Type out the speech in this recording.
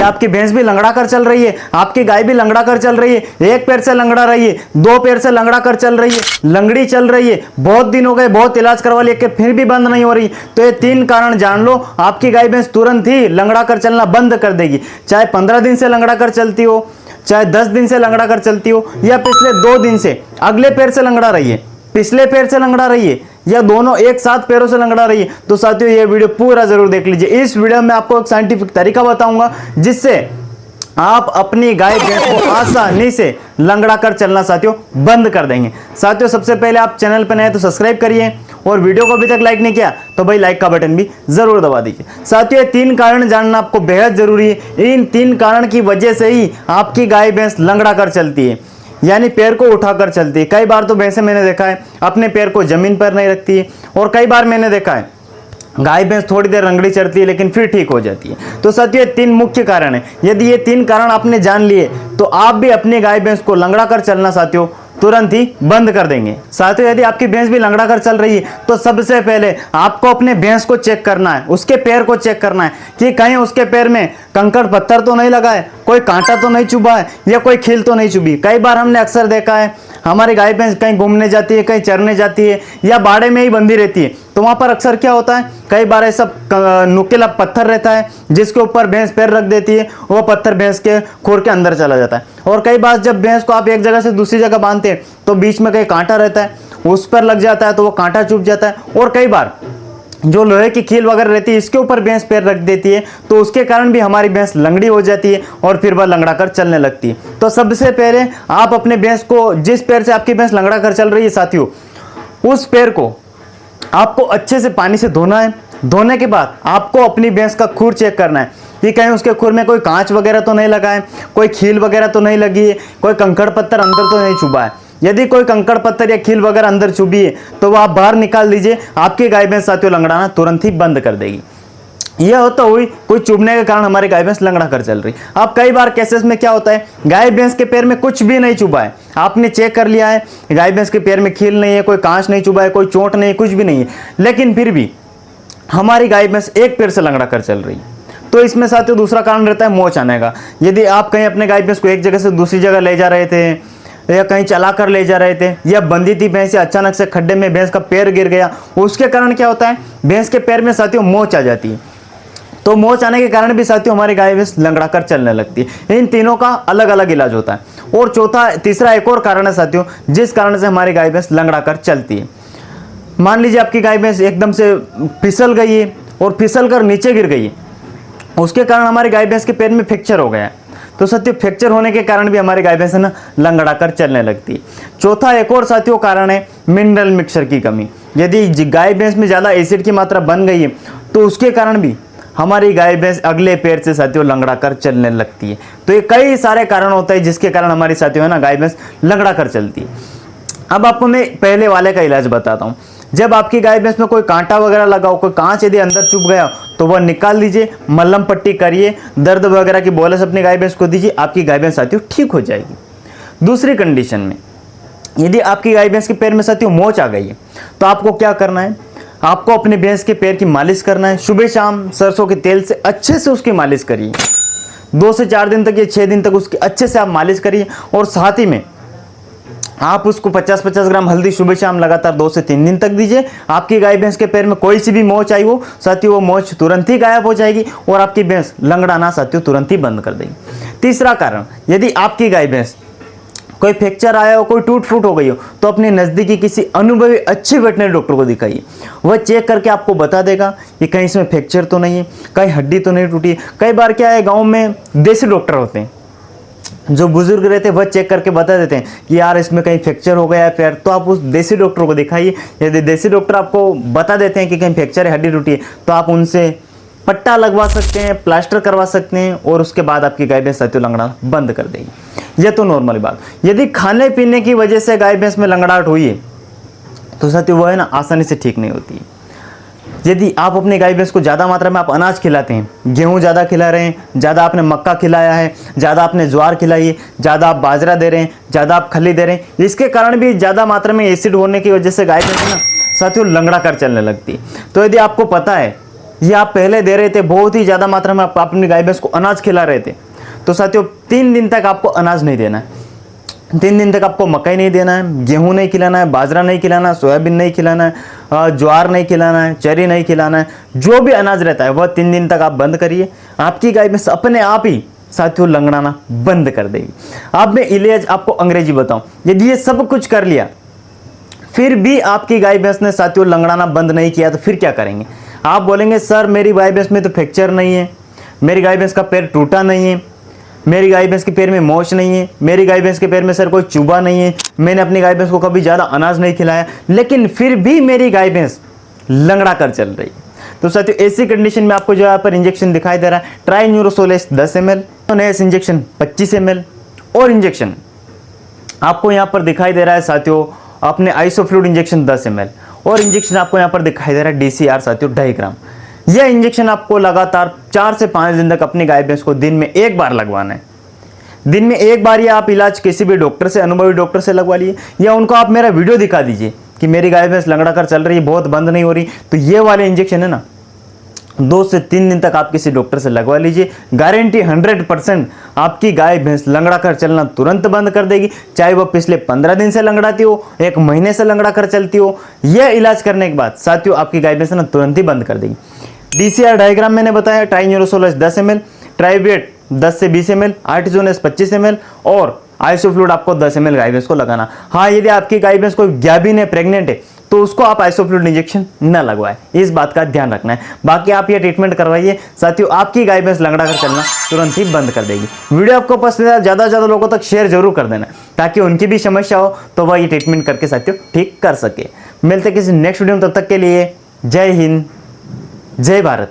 आपकी भैंस भी लंगड़ा कर चल रही है, आपकी गाय भी लंगड़ा कर चल रही है, एक पैर से लंगड़ा रही है, दो पैर से लंगड़ा कर चल रही है, लंगड़ी चल रही है, बहुत दिन हो गए, बहुत इलाज करवा लिया फिर भी बंद नहीं हो रही, तो ये 3 कारण जान लो, आपकी गाय भैंस तुरंत ही लंगड़ा कर चलना बंद कर देगी। चाहे 15 दिन से लंगड़ा कर चलती हो, चाहे 10 दिन से लंगड़ा कर चलती हो, या पिछले 2 दिन से अगले पैर से लंगड़ा रही है, पिछले पैर से लंगड़ा रही है, या दोनों एक साथ पैरों से लंगड़ा रही है, तो साथियों ये वीडियो पूरा जरूर देख लीजिए। इस वीडियो में आपको एक साइंटिफिक तरीका बताऊंगा जिससे आप अपनी गाय भैंस को आसानी से लंगड़ा कर चलना साथियों बंद कर देंगे। साथियों सबसे पहले आप चैनल पर नए तो सब्सक्राइब करिए, और वीडियो को अभी तक लाइक नहीं किया तो भाई लाइक का बटन भी जरूर दबा दीजिए। साथियों ये 3 कारण जानना आपको बेहद जरूरी है। इन 3 कारण की वजह से ही आपकी गाय भैंस लंगड़ा कर चलती है, यानी पैर को उठाकर चलती है। कई बार तो भैंसे मैंने देखा है अपने पैर को जमीन पर नहीं रखती है, और कई बार मैंने देखा है गाय भैंस थोड़ी देर लंगड़ी चढ़ती है लेकिन फिर ठीक हो जाती है। तो साथियों ये 3 मुख्य कारण है। यदि ये 3 कारण आपने जान लिए तो आप भी अपनी गाय भैंस को लंगड़ा कर चलना साथियों तुरंत ही बंद कर देंगे। साथियों यदि आपकी भैंस भी लंगड़ा कर चल रही है तो सबसे पहले आपको अपने भैंस को चेक करना है, उसके पैर को चेक करना है कि कहीं उसके पैर में कंकड़ पत्थर तो नहीं लगा है, कोई कांटा तो नहीं चुभा है, या कोई खील तो नहीं चुभी। कई बार हमने अक्सर देखा है हमारी गाय भैंस कहीं घूमने जाती है, कहीं चरने जाती है, या बाड़े में ही बंधी रहती है, तो वहां पर अक्सर क्या होता है, कई बार ऐसा नुकीला पत्थर रहता है जिसके ऊपर भैंस पैर रख देती है, वो पत्थर भैंस के खुर के अंदर चला जाता है। और कई बार जब भैंस को आप एक जगह से दूसरी जगह बांधते हैं तो बीच में कहीं कांटा रहता है, उस पर लग जाता है तो वो कांटा चुभ जाता है। और कई बार जो लोहे की कील वगैरह रहती है इसके ऊपर भैंस पैर रख देती है, तो उसके कारण भी हमारी भैंस लंगड़ी हो जाती है और फिर वह लंगड़ा कर चलने लगती है। तो सबसे पहले आप अपने भैंस को, जिस पैर से आपकी भैंस लंगड़ा कर चल रही है साथियों, उस पैर को आपको अच्छे से पानी से धोना है। धोने के बाद आपको अपनी भैंस का खुर चेक करना है कि कहीं उसके खुर में कोई कांच वगैरह तो नहीं लगा है, कोई खील वगैरह तो नहीं लगी है, कोई कंकड़ पत्थर अंदर तो नहीं चुभा है। यदि कोई कंकड़ पत्थर या खील वगैरह अंदर चुभी है तो वह आप बाहर निकाल दीजिए, आपकी गाय भैंस साथियों लंगड़ाना तुरंत ही बंद कर देगी। यह होता हुई कोई चुभने के कारण हमारी गाय भैंस लंगड़ा कर चल रही। अब कई बार केसेस में क्या होता है, गाय भैंस के पैर में कुछ भी नहीं चुभा है, आपने चेक कर लिया है गाय भैंस के पैर में खील नहीं है, कोई कांच नहीं चुभा है, कोई चोट नहीं है, कुछ भी नहीं है, लेकिन फिर भी हमारी गाय भैंस एक पैर से लंगड़ा कर चल रही। तो इसमें साथियों दूसरा कारण रहता है मोच आने का। यदि आप कहीं अपने गाय भैंस को एक जगह से दूसरी जगह ले जा रहे थे, या कहीं चला कर ले जा रहे थे, या बंधी थी भैंस, या अचानक से खड्डे में भैंस का पैर गिर गया, उसके कारण क्या होता है, भैंस के पैर में साथियों मोच आ जाती है। तो मोच आने के कारण भी साथियों हमारी गाय भैंस लंगड़ा कर चलने लगती है। इन तीनों का अलग अलग इलाज होता है। और तीसरा एक और कारण है साथियों जिस कारण से हमारी गाय भैंस लंगड़ा कर चलती है। मान लीजिए आपकी गाय भैंस एकदम से फिसल गई है और फिसल कर नीचे गिर गई है, उसके कारण हमारी गाय भैंस के पैर में फ्रैक्चर हो गया है, तो साथियों फ्रैक्चर होने के कारण भी हमारी गाय भैंस है ना लंगड़ा कर चलने लगती है। चौथा एक और साथियों कारण है मिनरल मिक्सचर की कमी। यदि गाय भैंस में ज़्यादा एसिड की मात्रा बन गई है तो उसके कारण भी हमारी गाय भैंस अगले पैर से साथियों लंगड़ा कर चलने लगती है। तो ये कई सारे कारण होते हैं जिसके कारण हमारी साथियों है ना गाय भैंस लंगड़ा कर चलती है। अब आपको मैं पहले वाले का इलाज बताता हूँ। जब आपकी गाय भैंस में कोई कांटा वगैरह लगा हो, कोई कांच यदि अंदर चुभ गया तो वह निकाल दीजिए, मलहम पट्टी करिए, दर्द वगैरह की बोलस अपनी गाय भैंस को दीजिए, आपकी गाय भैंस साथियों ठीक हो जाएगी। दूसरी कंडीशन में यदि आपकी गाय भैंस के पैर में साथियों मोच आ गई है तो आपको क्या करना है, आपको अपने भैंस के पैर की मालिश करना है। सुबह शाम सरसों के तेल से अच्छे से उसकी मालिश करिए, 2 से 4 दिन तक या 6 दिन तक उसकी अच्छे से आप मालिश करिए। और साथ ही में आप उसको 50-50 ग्राम हल्दी सुबह शाम लगातार 2 से 3 दिन तक दीजिए। आपकी गाय भैंस के पैर में कोई सी भी मोच आई हो साथियों वो मोच तुरंत ही गायब हो जाएगी और आपकी भैंस लंगड़ाना साथियों तुरंत ही बंद कर देगी। तीसरा कारण, यदि आपकी गाय भैंस कोई फ्रैक्चर आया हो, कोई टूट फूट हो गई हो, तो अपने नज़दीकी किसी अनुभवी अच्छे वेटनरी डॉक्टर को दिखाइए। वह चेक करके आपको बता देगा कि कहीं इसमें फ्रैक्चर तो नहीं है, कहीं हड्डी तो नहीं टूटी है। कई बार क्या है, गाँव में देसी डॉक्टर होते हैं जो बुजुर्ग रहते हैं, वह चेक करके बता देते हैं कि यार इसमें कहीं फ्रैक्चर हो गया है पैर, तो आप उस देसी डॉक्टर को दिखाइए। यदि देसी डॉक्टर आपको बता देते हैं कि कहीं फ्रैक्चर है, हड्डी टूटी है, तो आप उनसे पट्टा लगवा सकते हैं, प्लास्टर करवा सकते हैं और उसके बाद आपकी गाय भैंस साथियों लंगड़ा बंद कर देगी। यह तो नॉर्मल बात। यदि खाने पीने की वजह से गाय भैंस में लंगड़ाहट हुई है तो साथियों वह है ना आसानी से ठीक नहीं होती है। यदि आप अपनी गाय भैंस को ज़्यादा मात्रा में आप अनाज खिलाते हैं, गेहूं ज़्यादा खिला रहे हैं, ज़्यादा आपने मक्का खिलाया है, ज़्यादा आपने ज्वार खिलाई है, ज़्यादा आप बाजरा दे रहे हैं, ज़्यादा आप खली दे रहे हैं, इसके कारण भी ज़्यादा मात्रा में एसिड होने की वजह से गाय भैंस ना साथियों लंगड़ा कर चलने लगती है। तो यदि आपको पता है ये आप पहले दे रहे थे, बहुत ही ज़्यादा मात्रा में आप अपनी गाय भैंस को अनाज खिला रहे थे, तो साथियों 3 दिन तक आपको अनाज नहीं देना है। 3 दिन तक आपको मकई नहीं देना है, गेहूं नहीं खिलाना है, बाजरा नहीं खिलाना है, सोयाबीन नहीं खिलाना है, ज्वार नहीं खिलाना है, चरी नहीं खिलाना है। जो भी अनाज रहता है वह 3 दिन तक आप बंद करिए। आपकी गाय भैंस अपने आप ही साथियों लंगड़ाना बंद कर देगी। अब मैं इलाज आपको अंग्रेजी बताऊं, यदि ये सब कुछ कर लिया फिर भी आपकी गाय भैंस ने साथियों लंगड़ाना बंद नहीं किया तो फिर क्या करेंगे? आप बोलेंगे सर मेरी गाय भैंस में तो फ्रैक्चर नहीं है, मेरी गाय भैंस का पैर टूटा नहीं है, मेरी गाय भैंस के पैर में मोच नहीं है, मेरी गाय भैंस के पैर में सर कोई चुभा नहीं है, मैंने अपनी गाय भैंस को कभी ज़्यादा अनाज नहीं खिलाया, लेकिन फिर भी मेरी गाय भैंस लंगड़ा कर चल रही है। तो साथियों ऐसी कंडीशन में आपको जो यहाँ पर इंजेक्शन दिखाई दे रहा है, ट्राई न्यूरोसोलेस 10 ml, नेस इंजेक्शन 25 ml और इंजेक्शन आपको यहाँ पर दिखाई दे रहा है साथियों अपने आइसोफ्लूइड इंजेक्शन 10 ml और इंजेक्शन आपको यहाँ पर दिखाई दे रहा है DCR साथियों 2.5 ग्राम। यह इंजेक्शन आपको लगातार 4 से 5 दिन तक अपनी गाय भैंस को दिन में 1 बार लगवाना है। दिन में 1 बार या आप इलाज किसी भी डॉक्टर से, अनुभवी डॉक्टर से लगवा लिए, या उनको आप मेरा वीडियो दिखा दीजिए कि मेरी गाय भैंस लंगड़ा कर चल रही है, बहुत बंद नहीं हो रही, तो ये वाले इंजेक्शन है ना 2 से 3 दिन तक आप किसी डॉक्टर से लगवा लीजिए। गारंटी 100% आपकी गाय भैंस लंगड़ा कर चलना तुरंत बंद कर देगी। चाहे वो पिछले 15 दिन से लंगड़ाती हो, 1 महीने से लंगड़ा कर चलती हो, यह इलाज करने के बाद साथियों आपकी गाय भैंस ना तुरंत ही बंद कर देगी। DCR 2.5 ग्राम मैंने बताया, ट्राई न्यूरोसोलेस 10 ml, ट्राइवेट 10 से 20 ml, आर्टिजोनेस 25 ml और आइसोफ्लूइड आपको 10 ml गाय भैंस को लगाना। हाँ, यदि आपकी गाय भैंस कोई गाभिन है, प्रेग्नेंट है, तो उसको आप आइसोफ्लूइड इंजेक्शन न लगवाएं, इस बात का ध्यान रखना है। बाकी आप ये ट्रीटमेंट करवाइए साथियों, आपकी गाय भैंस लंगड़ा कर चलना तुरंत ही बंद कर देगी। वीडियो आपको पसंद है, ज़्यादा से ज़्यादा लोगों तक शेयर जरूर कर देना ताकि उनकी भी समस्या हो तो वह ये ट्रीटमेंट करके साथियों ठीक कर सके। मिलते किसी नेक्स्ट वीडियो में, तब तक के लिए जय हिंद, जय भारत।